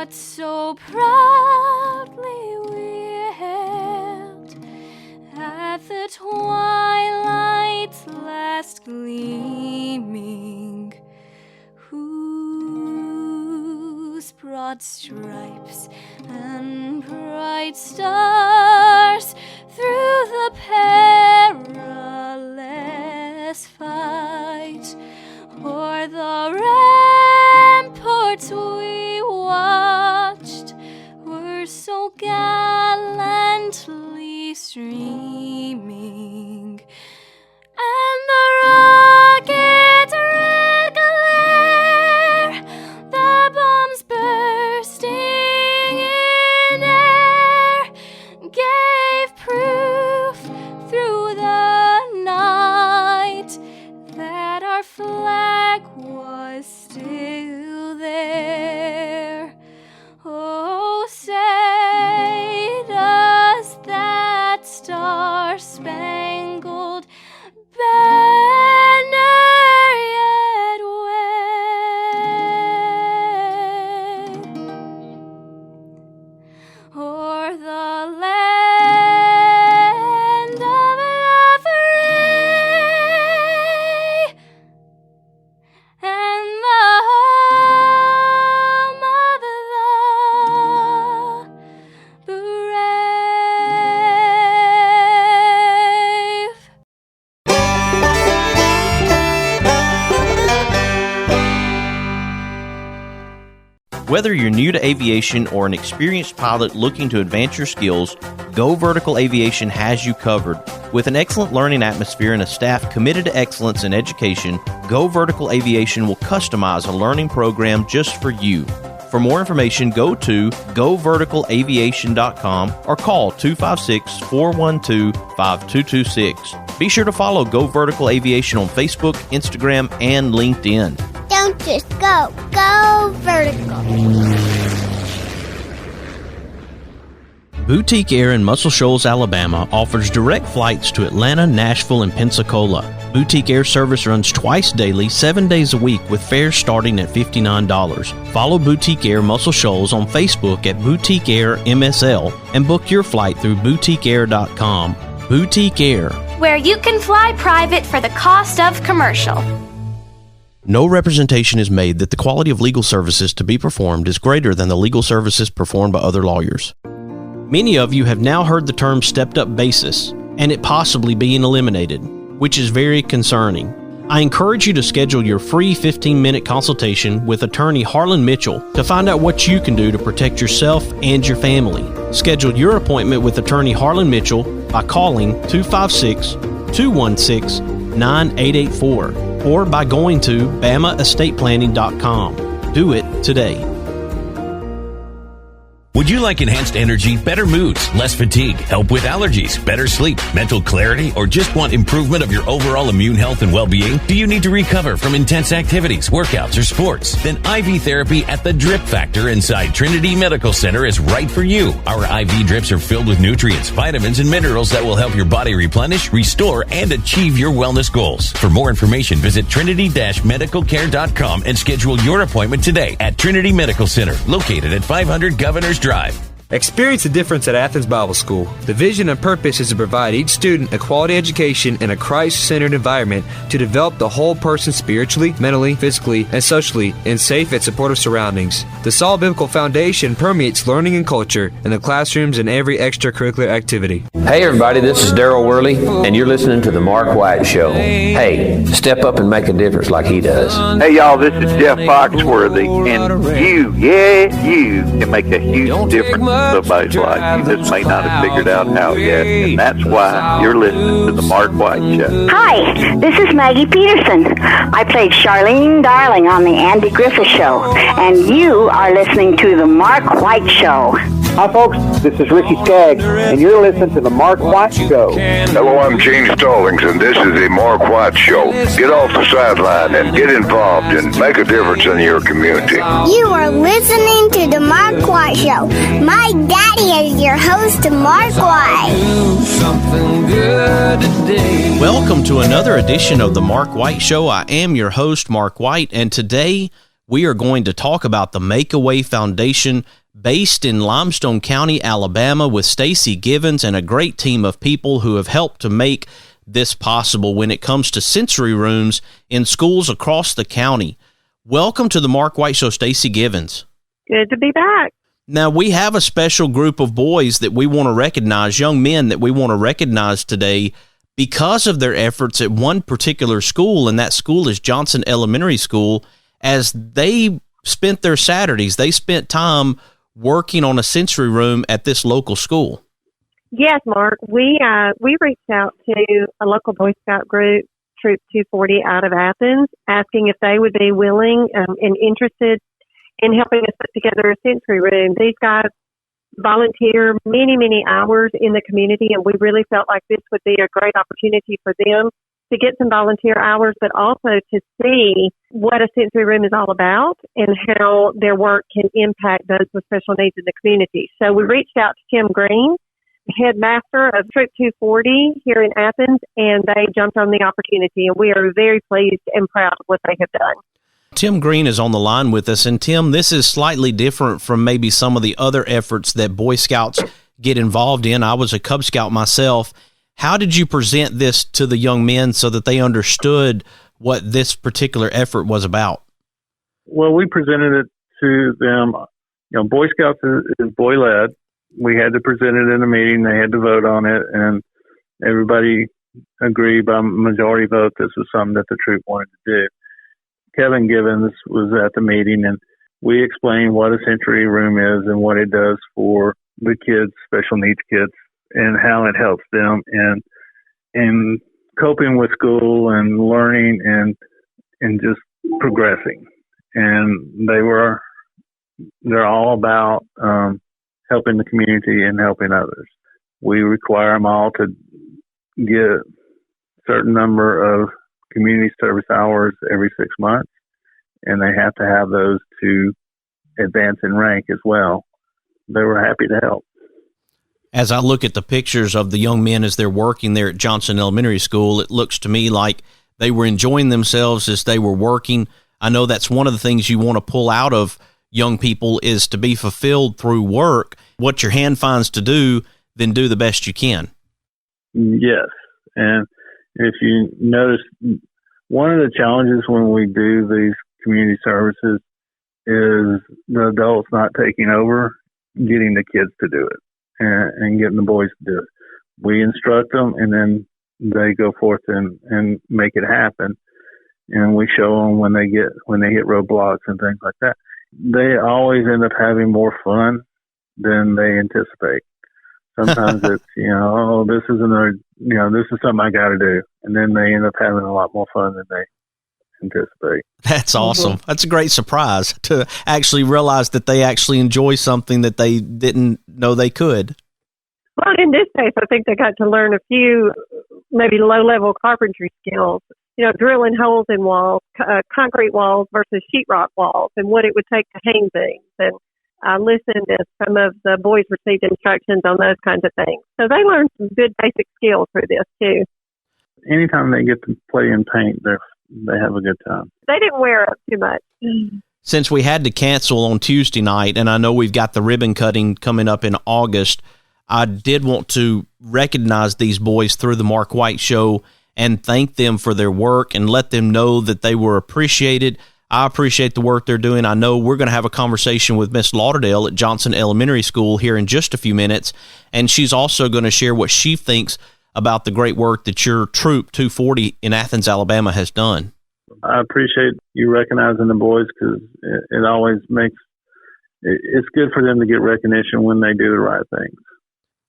what so proudly we hailed at the twilight's last gleaming, whose broad stripes and bright stars through the perilous fight o'er the ramparts we watched were so gallantly streaming, and the rocket red glare, the bombs bursting in air, gave proof through the night that our flag was still there. Oh, say does that star-spangled banner yet wave o'er the land of the free and the home of the brave. Whether you're new to aviation or an experienced pilot looking to advance your skills, Go Vertical Aviation has you covered. With an excellent learning atmosphere and a staff committed to excellence in education, Go Vertical Aviation will customize a learning program just for you. For more information, go to goverticalaviation.com or call 256-412-5226. Be sure to follow Go Vertical Aviation on Facebook, Instagram, and LinkedIn. Don't just go. Go vertical. Boutique Air in Muscle Shoals, Alabama offers direct flights to Atlanta, Nashville, and Pensacola. Boutique Air service runs twice daily, 7 days a week with fares starting at $59. Follow Boutique Air Muscle Shoals on Facebook at Boutique Air MSL and book your flight through boutiqueair.com. Boutique Air, where you can fly private for the cost of commercial. no representation is made that the quality of legal services to be performed is greater than the legal services performed by other lawyers. Many of you have now heard the term stepped-up basis and it possibly being eliminated, which is very concerning. I encourage you to schedule your free 15-minute consultation with attorney Harlan Mitchell to find out what you can do to protect yourself and your family. Schedule your appointment with attorney Harlan Mitchell by calling 256-216-9884 or by going to BamaEstatePlanning.com. Do it today. Would you like enhanced energy, better moods, less fatigue, help with allergies, better sleep, mental clarity, or just want improvement of your overall immune health and well-being? Do you need to recover from intense activities, workouts, or sports? Then IV therapy at the Drip Factor inside Trinity Medical Center is right for you. Our IV drips are filled with nutrients, vitamins, and minerals that will help your body replenish, restore, and achieve your wellness goals. For more information, visit trinity-medicalcare.com and schedule your appointment today at Trinity Medical Center, located at 500 Governors Drive. Experience the difference at Athens Bible School. The vision and purpose is to provide each student a quality education in a Christ-centered environment to develop the whole person spiritually, mentally, physically, and socially in safe and supportive surroundings. The solid biblical foundation permeates learning and culture in the classrooms and every extracurricular activity. Hey everybody, this is Daryl Worley, and you're listening to The Mark White Show. Hey, step up and make a difference like he does. Hey y'all, this is Jeff Foxworthy, and you can make a huge difference in somebody's life. You just may not have figured out how yet, and that's why you're listening to The Mark White Show. Hi, this is Maggie Peterson. I played Charlene Darling on The Andy Griffith Show, and you are listening to The Mark White Show. Hi folks, this is Ricky Skaggs, and you're listening to The Mark White Show. Hello, I'm Gene Stallings, and this is The Mark White Show. Get off the sideline and get involved and make a difference in your community. You are listening to The Mark White Show. My daddy is your host, Mark White. Welcome to another edition of The Mark White Show. I am your host, Mark White, and today we are going to talk about the Make-A-Way Foundation based in Limestone County, Alabama, with Stacey Givens and a great team of people who have helped to make this possible when it comes to sensory rooms in schools across the county. Welcome to the Mark White Show, Stacey Givens. Good to be back. Now, we have a special group of boys that we want to recognize, young men that we want to recognize today because of their efforts at one particular school, and that school is Johnson Elementary School. As they spent their Saturdays, they spent time working on a sensory room at this local school. Yes, Mark. We reached out to a local Boy Scout group, Troop 240 out of Athens, asking if they would be willing and interested in helping us put together a sensory room. These guys volunteer many, many hours in the community, and we really felt like this would be a great opportunity for them to get some volunteer hours, but also to see what a sensory room is all about and how their work can impact those with special needs in the community. So we reached out to Tim Green, headmaster of Troop 240 here in Athens, and they jumped on the opportunity, and we are very pleased and proud of what they have done. Tim Green is on the line with us, and Tim, this is slightly different from maybe some of the other efforts that Boy Scouts get involved in. I was a Cub Scout myself. How did you present this to the young men so that they understood what this particular effort was about? Well, we presented it to them. You know, Boy Scouts is boy-led. We had to present it in a meeting. They had to vote on it, and everybody agreed by majority vote this was something that the troop wanted to do. Kevin Givens was at the meeting, and we explained what a sensory room is and what it does for the kids, special needs kids, and how it helps them in coping with school and learning and just progressing. And they're all about helping the community and helping others. We require them all to get a certain number of community service hours every 6 months, and they have to have those to advance in rank as well. They were happy to help. As I look at the pictures of the young men as they're working there at Johnson Elementary School, it looks to me like they were enjoying themselves as they were working. I know that's one of the things you want to pull out of young people is to be fulfilled through work. What your hand finds to do, then do the best you can. Yes, and if you notice, one of the challenges when we do these community services is the adults not taking over, getting the kids to do it and getting the boys to do it. We instruct them, and then they go forth and make it happen. And we show them when they hit roadblocks and things like that. They always end up having more fun than they anticipate. Sometimes it's, this is something I got to do. And then they end up having a lot more fun than they anticipate. That's awesome. That's a great surprise to actually realize that they actually enjoy something that they didn't know they could. Well, in this case, I think they got to learn a few maybe low-level carpentry skills, drilling holes in walls, concrete walls versus sheetrock walls, and what it would take to hang things. And I listened as some of the boys received instructions on those kinds of things. So they learned some good basic skills through this, too. Anytime they get to play in paint, they have a good time. They didn't wear up too much. Since we had to cancel on Tuesday night, and I know we've got the ribbon cutting coming up in August, I did want to recognize these boys through the Mark White Show and thank them for their work and let them know that they were appreciated. I appreciate the work they're doing. I know we're going to have a conversation with Miss Lauderdale at Johnson Elementary School here in just a few minutes, and she's also going to share what she thinks about the great work that your Troop 240 in Athens, Alabama has done. I appreciate you recognizing the boys because it always it's good for them to get recognition when they do the right things.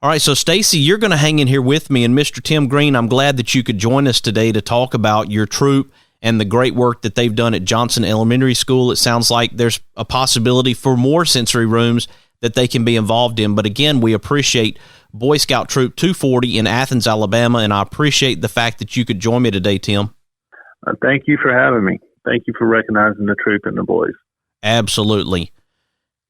All right, so Stacey, you're going to hang in here with me, and Mr. Tim Green, I'm glad that you could join us today to talk about your troop and the great work that they've done at Johnson Elementary School. It sounds like there's a possibility for more sensory rooms that they can be involved in. But again, we appreciate Boy Scout Troop 240 in Athens, Alabama, and I appreciate the fact that you could join me today, Tim. Thank you for having me. Thank you for recognizing the troop and the boys. Absolutely.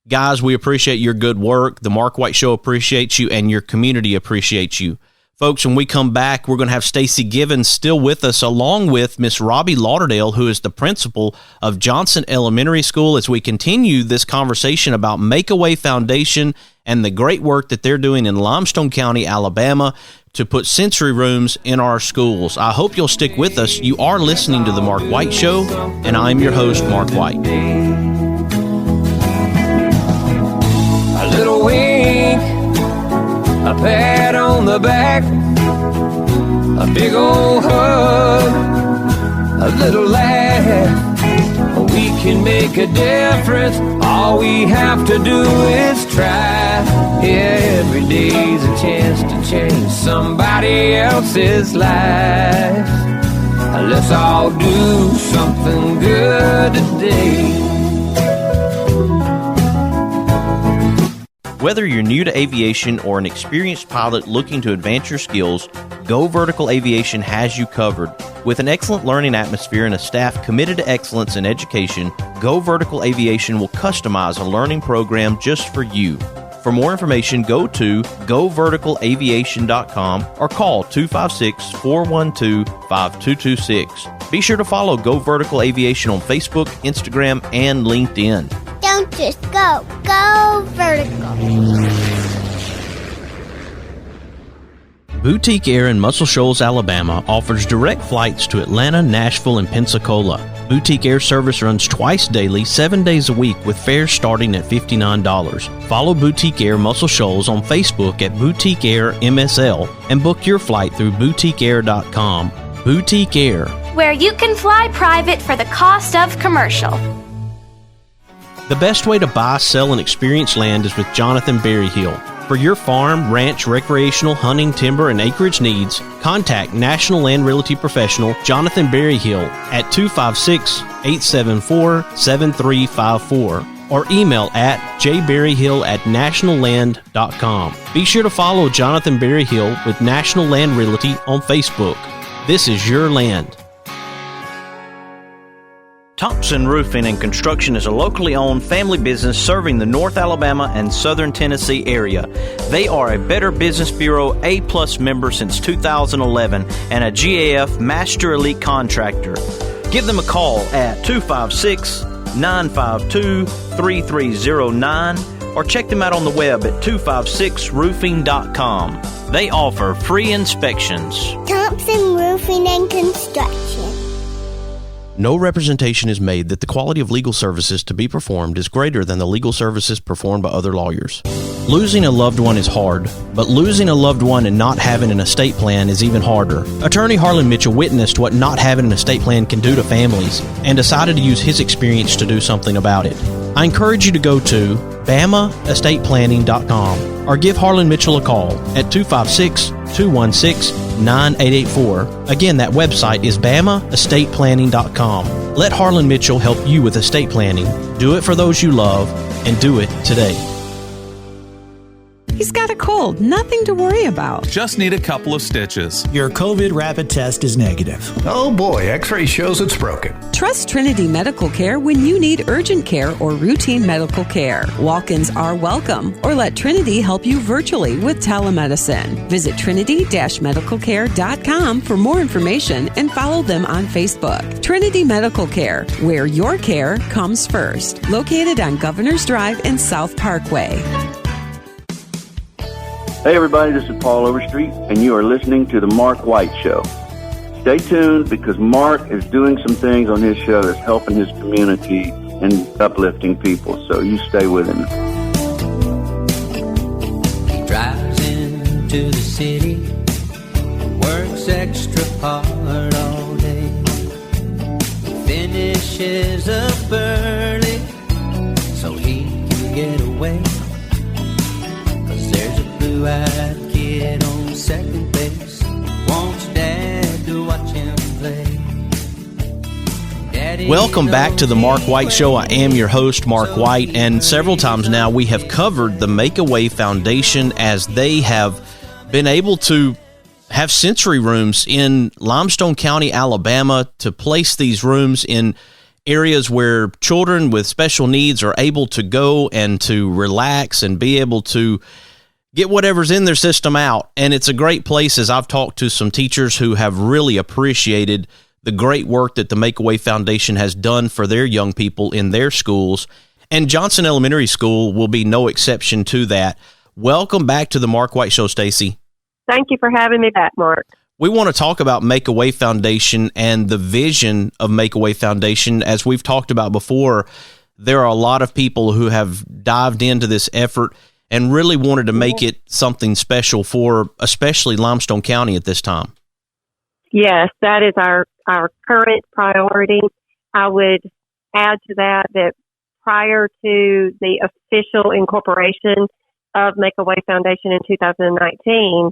Guys, we appreciate your good work. The Mark White Show appreciates you, and your community appreciates you. Folks, when we come back, we're going to have Stacey Givens still with us, along with Miss Robbie Lauderdale, who is the principal of Johnson Elementary School, as we continue this conversation about Make-A-Way Foundation and the great work that they're doing in Limestone County, Alabama, to put sensory rooms in our schools. I hope you'll stick with us. You are listening to The Mark White Show, and I'm your host, Mark White. A little wink, a pat on the back, a big old hug, a little laugh. We can make a difference. All we have to do is try. Yeah, every day's a chance to change somebody else's life. Let's all do something good today. Whether you're new to aviation or an experienced pilot looking to advance your skills, Go Vertical Aviation has you covered. With an excellent learning atmosphere and a staff committed to excellence in education, Go Vertical Aviation will customize a learning program just for you. For more information, go to goverticalaviation.com or call 256-412-5226. Be sure to follow Go Vertical Aviation on Facebook, Instagram, and LinkedIn. Don't just go vertical. Boutique Air in Muscle Shoals, Alabama offers direct flights to Atlanta, Nashville, and Pensacola. Boutique Air service runs twice daily, 7 days a week, with fares starting at $59. Follow Boutique Air Muscle Shoals on Facebook at Boutique Air MSL and book your flight through boutiqueair.com. Boutique Air, where you can fly private for the cost of commercial. the best way to buy, sell, and experience land is with Jonathan Berryhill. For your farm, ranch, recreational, hunting, timber, and acreage needs, contact National Land Realty Professional Jonathan Berryhill at 256-874-7354 or email at jberryhill@nationalland.com. Be sure to follow Jonathan Berryhill with National Land Realty on Facebook. This is your land. Thompson Roofing and Construction is a locally owned family business serving the North Alabama and Southern Tennessee area. They are a Better Business Bureau A+ member since 2011 and a GAF Master Elite Contractor. Give them a call at 256-952-3309 or check them out on the web at 256roofing.com. They offer free inspections. Thompson Roofing and Construction. No representation is made that the quality of legal services to be performed is greater than the legal services performed by other lawyers. Losing a loved one is hard, but losing a loved one and not having an estate plan is even harder. Attorney Harlan Mitchell witnessed what not having an estate plan can do to families and decided to use his experience to do something about it. I encourage you to go to BamaEstatePlanning.com or give Harlan Mitchell a call at 256-216-9884. Again, that website is BamaEstatePlanning.com. Let Harlan Mitchell help you with estate planning. Do it for those you love, and do it today. He's got a cold, nothing to worry about. Just need a couple of stitches. Your COVID rapid test is negative. Oh boy, X-ray shows it's broken. Trust Trinity Medical Care when you need urgent care or routine medical care. Walk-ins are welcome, or let Trinity help you virtually with telemedicine. Visit trinity-medicalcare.com for more information and follow them on Facebook. Trinity Medical Care, where your care comes first. Located on Governor's Drive and South Parkway. Hey everybody, this is Paul Overstreet, and you are listening to The Mark White Show. Stay tuned because Mark is doing some things on his show that's helping his community and uplifting people, so you stay with him. He drives into the city, works extra hard all day, finishes up early so he can get away. Blue-eyed kid on second base wants dad to watch him play. Daddy, welcome back to the Mark White Show. I am your host, Mark White, and several times now we have covered the Make-A-Way Foundation as they have been able to have sensory rooms in Limestone County, Alabama, to place these rooms in areas where children with special needs are able to go and to relax and be able to get whatever's in their system out. And it's a great place, as I've talked to some teachers who have really appreciated the great work that the Make-A-Way Foundation has done for their young people in their schools. And Johnson Elementary School will be no exception to that. Welcome back to the Mark White Show, Stacey. Thank you for having me back, Mark. We want to talk about Make-A-Way Foundation and the vision of Make-A-Way Foundation. As we've talked about before, there are a lot of people who have dived into this effort and really wanted to make it something special for especially Limestone County at this time. Yes, that is our current priority. I would add to that prior to the official incorporation of Make-A-Way Foundation in 2019,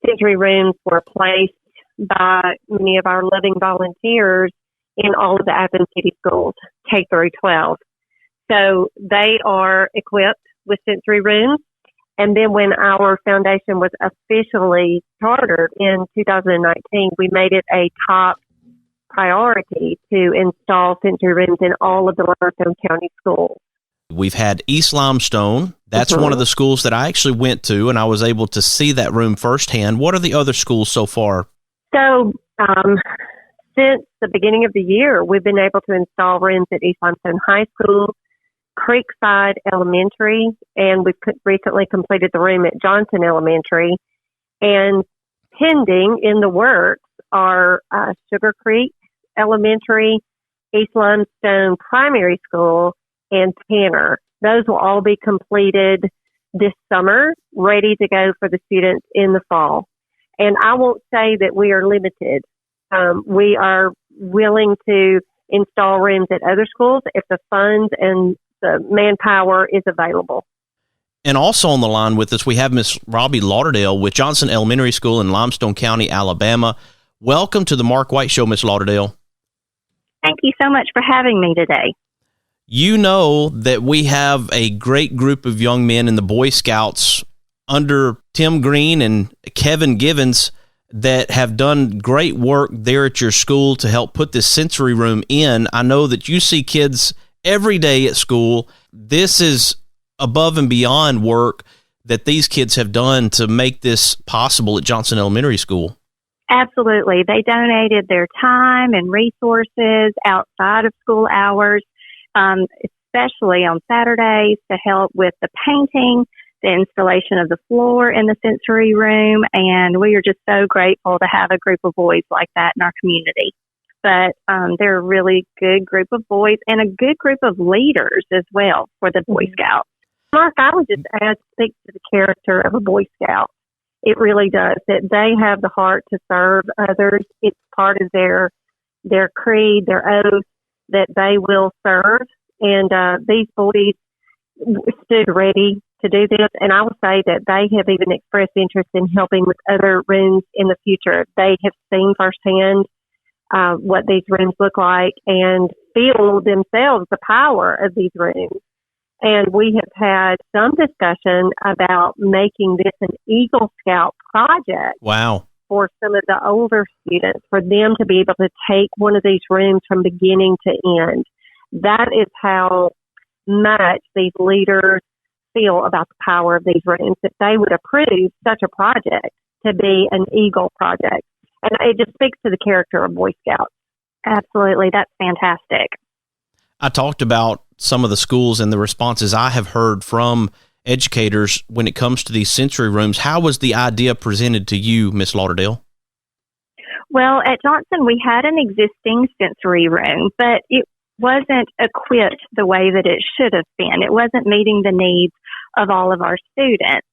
sensory rooms were placed by many of our loving volunteers in all of the Athens City schools, K through 12. So they are equipped with sensory rooms. And then when our foundation was officially chartered in 2019, we made it a top priority to install sensory rooms in all of the Limestone County schools. We've had East Limestone. That's one of the schools that I actually went to, and I was able to see that room firsthand. What are the other schools so far? So since the beginning of the year, we've been able to install rooms at East Limestone High School, Creekside Elementary, and we've recently completed the room at Johnson Elementary. And pending in the works are Sugar Creek Elementary, East Limestone Primary School, and Tanner. Those will all be completed this summer, ready to go for the students in the fall. And I won't say that we are limited. We are willing to install rooms at other schools if the funds and the manpower is available. And also on the line with us, we have Miss Robbie Lauderdale with Johnson Elementary School in Limestone County, Alabama. Welcome to the Mark White Show, Miss Lauderdale. Thank you so much for having me today. You know that we have a great group of young men in the Boy Scouts under Tim Green and Kevin Givens that have done great work there at your school to help put this sensory room in. I know that you see kids every day at school. This is above and beyond work that these kids have done to make this possible at Johnson Elementary School. Absolutely. They donated their time and resources outside of school hours, especially on Saturdays, to help with the painting, the installation of the floor in the sensory room, and we are just so grateful to have a group of boys like that in our community. But they're a really good group of boys and a good group of leaders as well for the Boy Scouts. Mark, I would just speak to the character of a Boy Scout. It really does, that they have the heart to serve others. It's part of their creed, their oath, that they will serve. And these boys stood ready to do this. And I will say that they have even expressed interest in helping with other rooms in the future. They have seen firsthand what these rooms look like and feel themselves the power of these rooms. And we have had some discussion about making this an Eagle Scout project. Wow. For some of the older students, for them to be able to take one of these rooms from beginning to end. That is how much these leaders feel about the power of these rooms, that they would approve such a project to be an Eagle project. And it just speaks to the character of Boy Scouts. Absolutely. That's fantastic. I talked about some of the schools and the responses I have heard from educators when it comes to these sensory rooms. How was the idea presented to you, Miss Lauderdale? Well, at Johnson, we had an existing sensory room, but it wasn't equipped the way that it should have been. It wasn't meeting the needs of all of our students.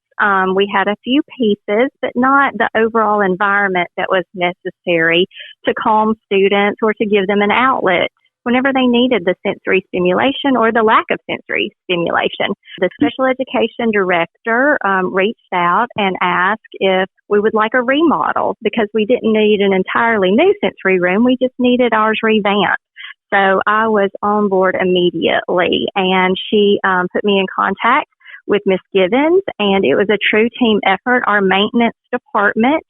We had a few pieces, but not the overall environment that was necessary to calm students or to give them an outlet whenever they needed the sensory stimulation or the lack of sensory stimulation. The special education director reached out and asked if we would like a remodel because we didn't need an entirely new sensory room. We just needed ours revamped. So I was on board immediately, and she put me in contact with Miss Givens, and it was a true team effort. Our maintenance department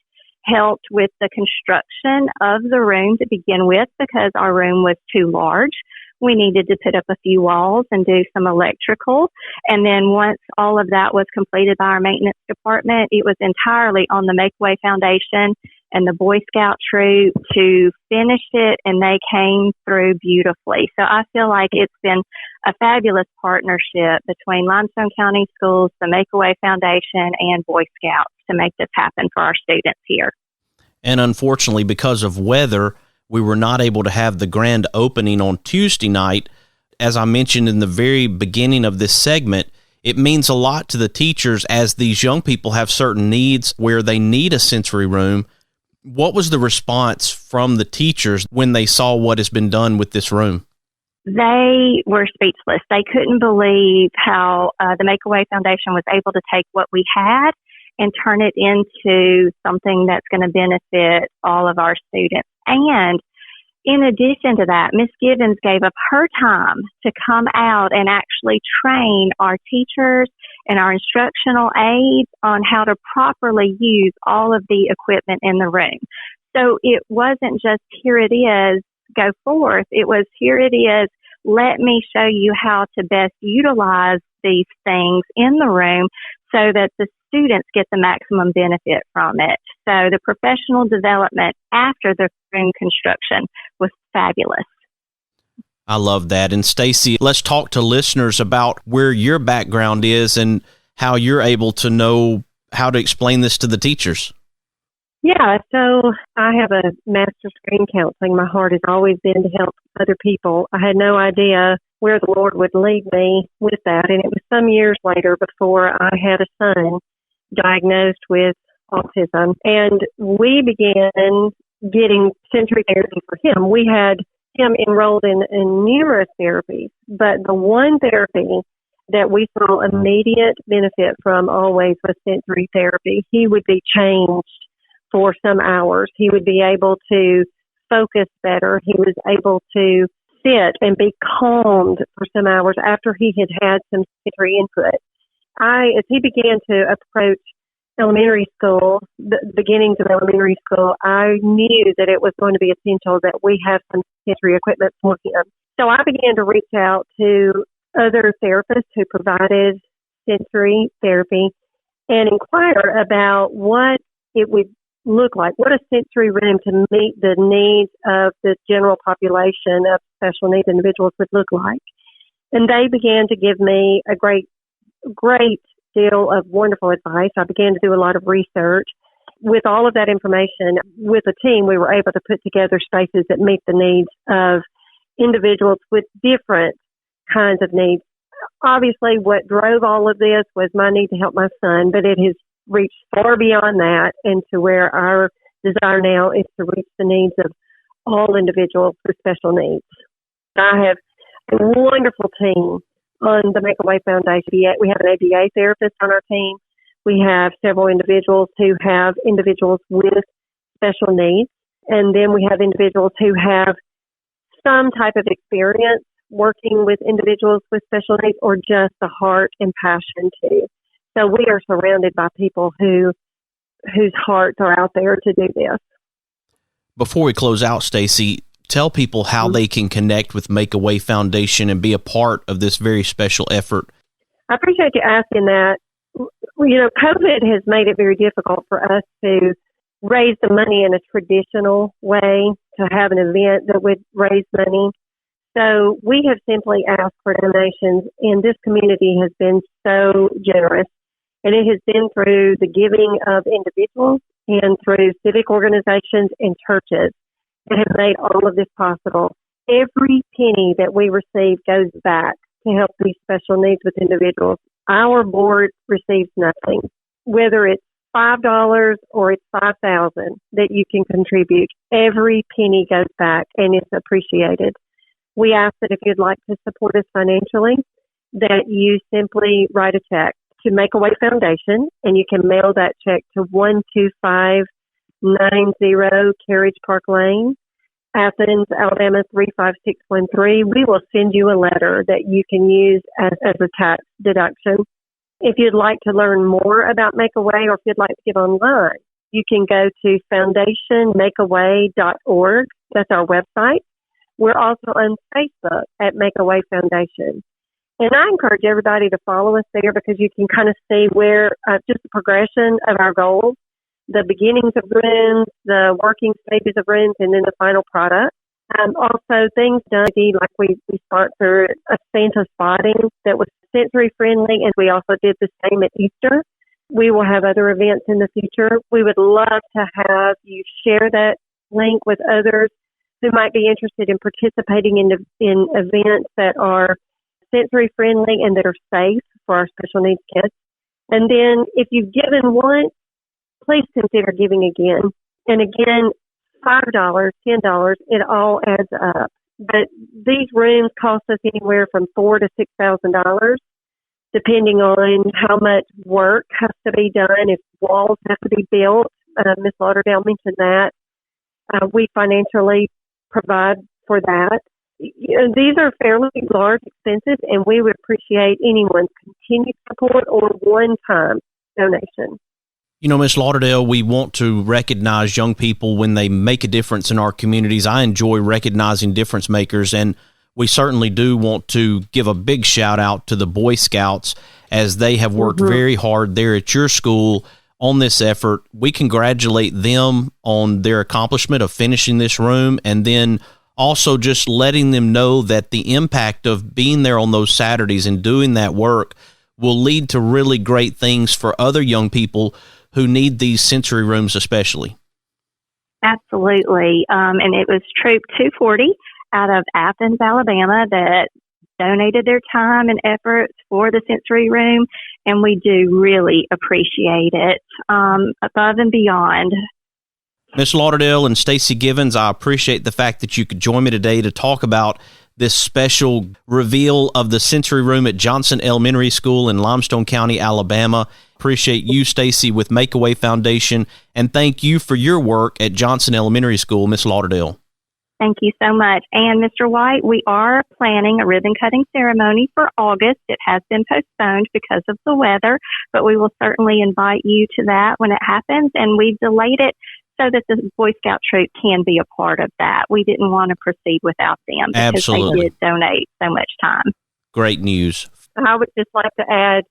helped with the construction of the room to begin with because our room was too large. we needed to put up a few walls and do some electrical. And then once all of that was completed by our maintenance department, it was entirely on the Make-A-Way Foundation and the Boy Scout troop to finish it, and they came through beautifully. So I feel like it's been a fabulous partnership between Limestone County Schools, the Make-A-Way Foundation, and Boy Scouts to make this happen for our students here. And unfortunately, because of weather, we were not able to have the grand opening on Tuesday night. As I mentioned in the very beginning of this segment, it means a lot to the teachers as these young people have certain needs where they need a sensory room. What was the response from the teachers when they saw what has been done with this room? They were speechless. They couldn't believe how the Make-A-Way Foundation was able to take what we had and turn it into something that's going to benefit all of our students. And in addition to that, Ms. Givens gave up her time to come out and actually train our teachers and our instructional aides on how to properly use all of the equipment in the room. So it wasn't just, here it is, go forth. It was, here it is, let me show you how to best utilize these things in the room so that the students get the maximum benefit from it. So the professional development after the room construction was fabulous. I love that. And Stacey, let's talk to listeners about where your background is and how you're able to know how to explain this to the teachers. Yeah, so I have a master's degree in counseling. My heart has always been to help other people. I had no idea where the Lord would lead me with that, and it was some years later before I had a son diagnosed with autism, and we began getting sensory therapy for him. We had him enrolled in numerous therapies, but the one therapy that we saw immediate benefit from always was sensory therapy. He would be changed for some hours. He would be able to focus better. He was able to sit and be calmed for some hours after he had had some sensory input. As he began to approach elementary school, the beginnings of elementary school, I knew that it was going to be essential that we have some sensory equipment for him. So I began to reach out to other therapists who provided sensory therapy and inquire about what it would look like, what a sensory room to meet the needs of the general population of special needs individuals would look like. And they began to give me a great deal of wonderful advice. I began to do a lot of research. With all of that information, with a team, we were able to put together spaces that meet the needs of individuals with different kinds of needs. Obviously, what drove all of this was my need to help my son, but it has reached far beyond that and to where our desire now is to reach the needs of all individuals with special needs. I have a wonderful team on the Make-A-Way Foundation. We have an ABA therapist on our team. We have several individuals who have individuals with special needs. And then we have individuals who have some type of experience working with individuals with special needs or just the heart and passion too. So we are surrounded by people whose hearts are out there to do this. Before we close out, Stacey, tell people how they can connect with Make-A-Way Foundation and be a part of this very special effort. I appreciate you asking that. You know, COVID has made it very difficult for us to raise the money in a traditional way, to have an event that would raise money. So we have simply asked for donations, and this community has been so generous. And it has been through the giving of individuals and through civic organizations and churches that have made all of this possible. Every penny that we receive goes back to help these special needs with individuals. Our board receives nothing, whether it's $5 or it's $5,000 that you can contribute. Every penny goes back and it's appreciated. We ask that if you'd like to support us financially, that you simply write a check to Make-A-Way Foundation, and you can mail that check to 12590 Carriage Park Lane, Athens, Alabama 35613. We will send you a letter that you can use as a tax deduction. If you'd like to learn more about Make-A-Way or if you'd like to give online, you can go to foundationmakeaway.org. That's our website. We're also on Facebook at Make a Way Foundation. And I encourage everybody to follow us there because you can kind of see where just the progression of our goals, the beginnings of rooms, the working stages of rooms, and then the final product. Also, things done, like we sponsored a Santa spotting that was sensory friendly, and we also did the same at Easter. We will have other events in the future. We would love to have you share that link with others who might be interested in participating in events that are sensory friendly and that are safe for our special needs kids. And then if you've given once, please consider giving again. And again, $5, $10, it all adds up. But these rooms cost us anywhere from $4,000 to $6,000, depending on how much work has to be done, if walls have to be built. Ms. Lauderdale mentioned that. We financially provide for that. These are fairly large expenses, and we would appreciate anyone's continued support or one-time donation. You know, Ms. Lauderdale, we want to recognize young people when they make a difference in our communities. I enjoy recognizing difference makers, and we certainly do want to give a big shout out to the Boy Scouts as they have worked very hard there at your school on this effort. We congratulate them on their accomplishment of finishing this room, and then also just letting them know that the impact of being there on those Saturdays and doing that work will lead to really great things for other young people who need these sensory rooms especially. Absolutely. And it was Troop 240 out of Athens, Alabama, that donated their time and efforts for the sensory room, and we do really appreciate it above and beyond. Ms. Lauderdale and Stacey Givens, I appreciate the fact that you could join me today to talk about this special reveal of the sensory room at Johnson Elementary School in Limestone County, Alabama. Appreciate you, Stacey, with Make a Way Foundation, and thank you for your work at Johnson Elementary School, Ms. Lauderdale. Thank you so much. And Mr. White, we are planning a ribbon cutting ceremony for August. It has been postponed because of the weather, but we will certainly invite you to that when it happens. And we've delayed it so that the Boy Scout troop can be a part of that. We didn't want to proceed without them because Absolutely. They did donate so much time. Great news. I would just like to add,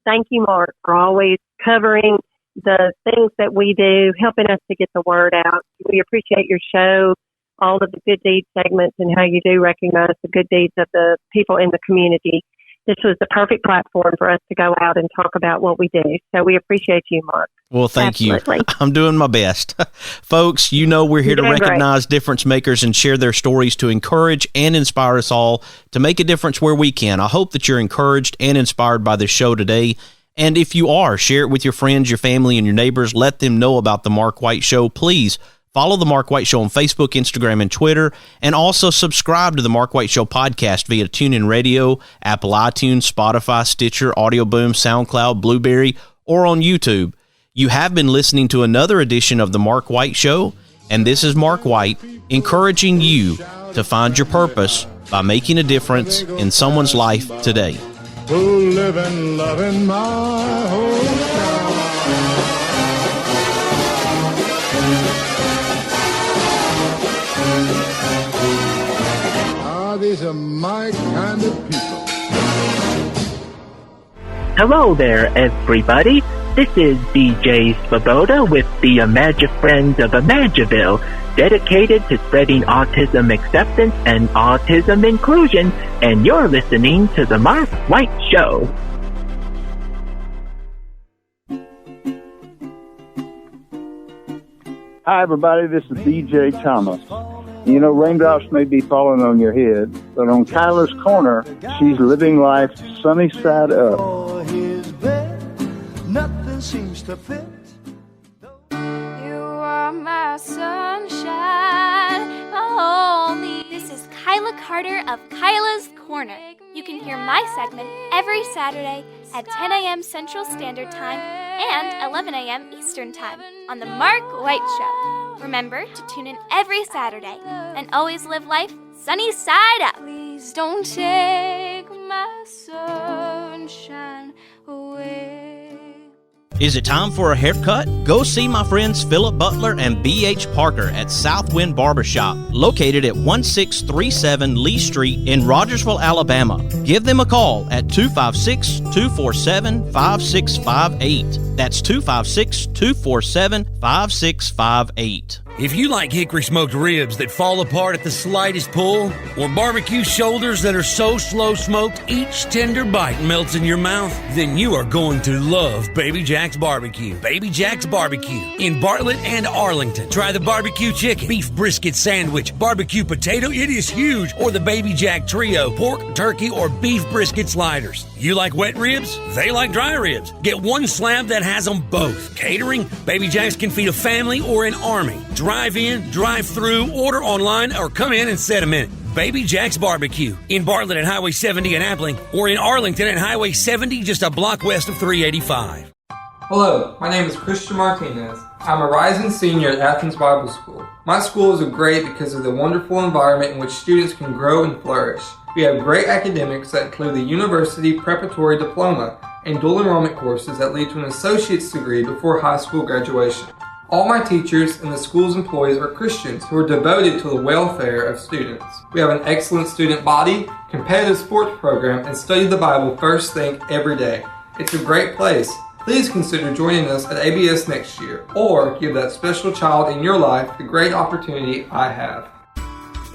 thank you, Mark, for always covering the things that we do, helping us to get the word out. We appreciate your show, all of the good deeds segments, and how you do recognize the good deeds of the people in the community. This was the perfect platform for us to go out and talk about what we do. So we appreciate you, Mark. Well, thank Absolutely. you. I'm doing my best. Folks, you know we're here to recognize difference makers and share their stories to encourage and inspire us all to make a difference where we can. I hope that you're encouraged and inspired by this show today. And if you are, share it with your friends, your family, and your neighbors. Let them know about the Mark White Show. Please follow the Mark White Show on Facebook, Instagram, and Twitter, and also subscribe to the Mark White Show podcast via TuneIn Radio, Apple iTunes, Spotify, Stitcher, Audio Boom, SoundCloud, Blueberry, or on YouTube. You have been listening to another edition of the Mark White Show, and this is Mark White encouraging you to find your purpose by making a difference in someone's life today. Who live and love in my hometown. These are my kind of people. Hello there, everybody. This is DJ Svoboda with the Imagine Friends of Imagiville, dedicated to spreading autism acceptance and autism inclusion, and you're listening to The Mark White Show. Hi, everybody. This is DJ Thomas. You know, raindrops may be falling on your head, but on Kyla's corner, she's living life sunny side up. Nothing seems to fit. You are my sunshine, only. This is Kyla Carter of Kyla's Corner. You can hear my segment every Saturday at 10 a.m. Central Standard Time and 11 a.m. Eastern Time on The Mark White Show. Remember to tune in every Saturday and always live life sunny side up. Please don't take my sunshine away. Is it time for a haircut? Go see my friends Philip Butler and B.H. Parker at Southwind Barbershop, located at 1637 Lee Street in Rogersville, Alabama. Give them a call at 256-247-5658. That's 256-247-5658. If you like hickory smoked ribs that fall apart at the slightest pull, or barbecue shoulders that are so slow smoked each tender bite melts in your mouth, then you are going to love Baby Jack's Barbecue. Baby Jack's Barbecue in Bartlett and Arlington. Try the barbecue chicken, beef brisket sandwich, barbecue potato, it is huge, or the Baby Jack Trio, pork, turkey, or beef brisket sliders. You like wet ribs? They like dry ribs. Get one slab that has them both. Catering? Baby Jack's can feed a family or an army. Drive in, drive through, order online, or come in and set a minute. Baby Jack's Barbecue in Bartlett at Highway 70 in Appling, or in Arlington at Highway 70 just a block west of 385. Hello, my name is Christian Martinez. I'm a rising senior at Athens Bible School. My school is great because of the wonderful environment in which students can grow and flourish. We have great academics that include the University Preparatory Diploma and dual enrollment courses that lead to an associate's degree before high school graduation. All my teachers and the school's employees are Christians who are devoted to the welfare of students. We have an excellent student body, competitive sports program, and study the Bible first thing every day. It's a great place. Please consider joining us at ABS next year, or give that special child in your life the great opportunity I have.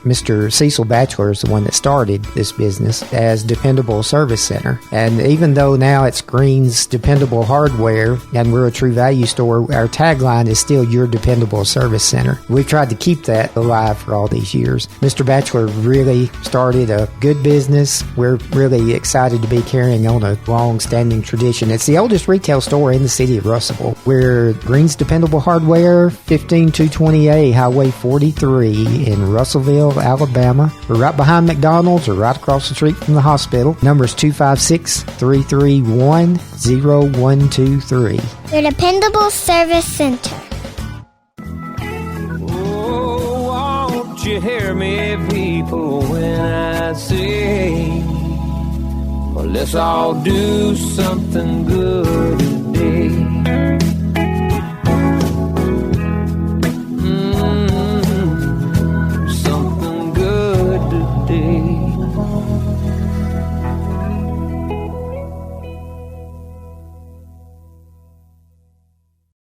Mr. Cecil Batchelor is the one that started this business as Dependable Service Center. And even though now it's Green's Dependable Hardware and we're a True Value store, our tagline is still Your Dependable Service Center. We've tried to keep that alive for all these years. Mr. Batchelor really started a good business. We're really excited to be carrying on a long-standing tradition. It's the oldest retail store in the city of Russellville. We're Green's Dependable Hardware, 15220A Highway 43 in Russellville, Alabama. We're right behind McDonald's or right across the street from the hospital. Number is 256-331-0123. Your Dependable Service Center. Oh, won't you hear me, people, when I say, well, let's all do something good